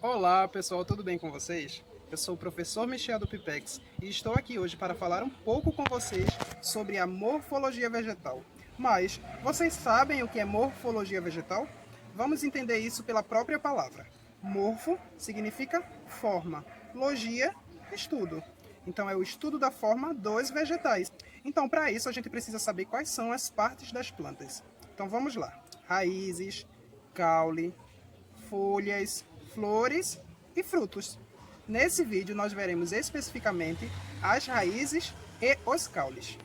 Olá pessoal, tudo bem com vocês? Eu sou o professor Michel do Pipex e estou aqui hoje para falar um pouco com vocês sobre a morfologia vegetal. Mas vocês sabem o que é morfologia vegetal? Vamos entender isso pela própria palavra. Morfo significa forma, logia, estudo. Então é o estudo da forma dos vegetais. Então para isso a gente precisa saber quais são as partes das plantas. Então vamos lá. Raízes, caule, folhas, flores e frutos. Nesse vídeo nós veremos especificamente as raízes e os caules.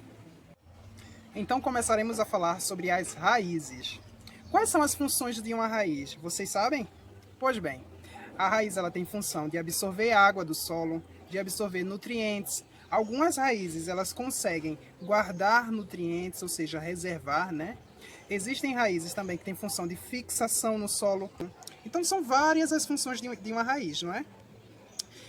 Então começaremos a falar sobre as raízes. Quais são as funções de uma raiz? Vocês sabem? Pois bem, a raiz ela tem função de absorver água do solo, de absorver nutrientes. Algumas raízes elas conseguem guardar nutrientes, ou seja, reservar, né? Existem raízes também que têm função de fixação no solo. Então são várias as funções de uma raiz, não é?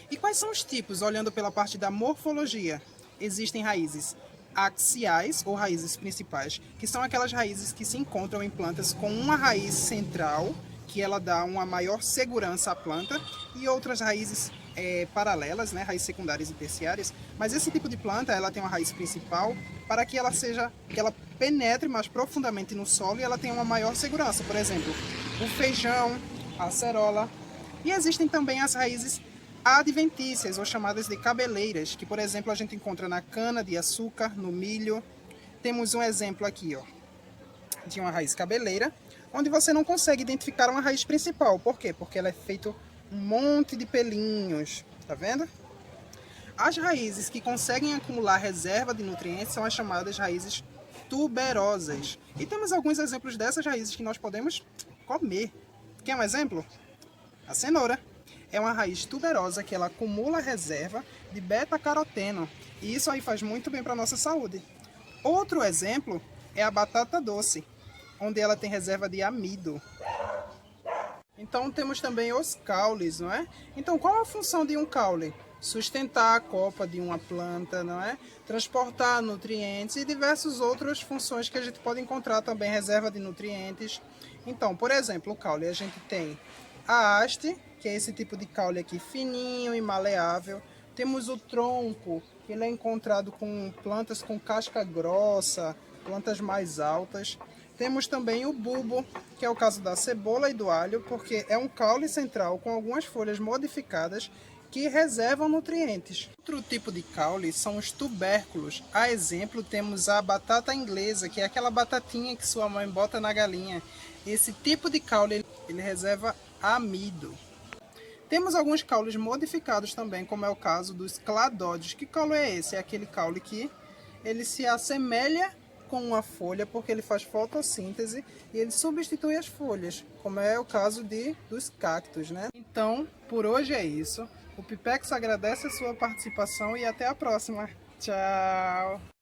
E quais são os tipos, olhando pela parte da morfologia? Existem raízes axiais, ou raízes principais, que são aquelas raízes que se encontram em plantas com uma raiz central, que ela dá uma maior segurança à planta, e outras raízes paralelas, né, raízes secundárias e terciárias, mas esse tipo de planta ela tem uma raiz principal para que ela penetre mais profundamente no solo e ela tenha uma maior segurança. Por exemplo, o feijão, a acerola. E existem também as raízes adventícias, ou chamadas de cabeleiras, que por exemplo a gente encontra na cana de açúcar, no milho. Temos um exemplo aqui, ó, de uma raiz cabeleira, onde você não consegue identificar uma raiz principal. Por quê? Porque ela é feita um monte de pelinhos, tá vendo? As raízes que conseguem acumular reserva de nutrientes são as chamadas raízes tuberosas. E temos alguns exemplos dessas raízes que nós podemos comer. Quer um exemplo? A cenoura é uma raiz tuberosa que ela acumula reserva de beta-caroteno. E isso aí faz muito bem para a nossa saúde. Outro exemplo é a batata doce, onde ela tem reserva de amido. Então temos também os caules, não é? Então qual a função de um caule? Sustentar a copa de uma planta, não é? Transportar nutrientes e diversas outras funções que a gente pode encontrar também, reserva de nutrientes. Então, por exemplo, o caule, a gente tem a haste, que é esse tipo de caule aqui, fininho e maleável. Temos o tronco, que ele é encontrado com plantas com casca grossa, plantas mais altas. Temos também o bulbo, que é o caso da cebola e do alho, porque é um caule central com algumas folhas modificadas que reservam nutrientes. Outro tipo de caule são os tubérculos. A exemplo, temos a batata inglesa, que é aquela batatinha que sua mãe bota na galinha. Esse tipo de caule ele reserva amido. Temos alguns caules modificados também, como é o caso dos cladódios. Que caule é esse? É aquele caule que ele se assemelha com uma folha porque ele faz fotossíntese e ele substitui as folhas, como é o caso dos cactos, né? Então, por hoje é isso. O Pipex agradece a sua participação e até a próxima. Tchau!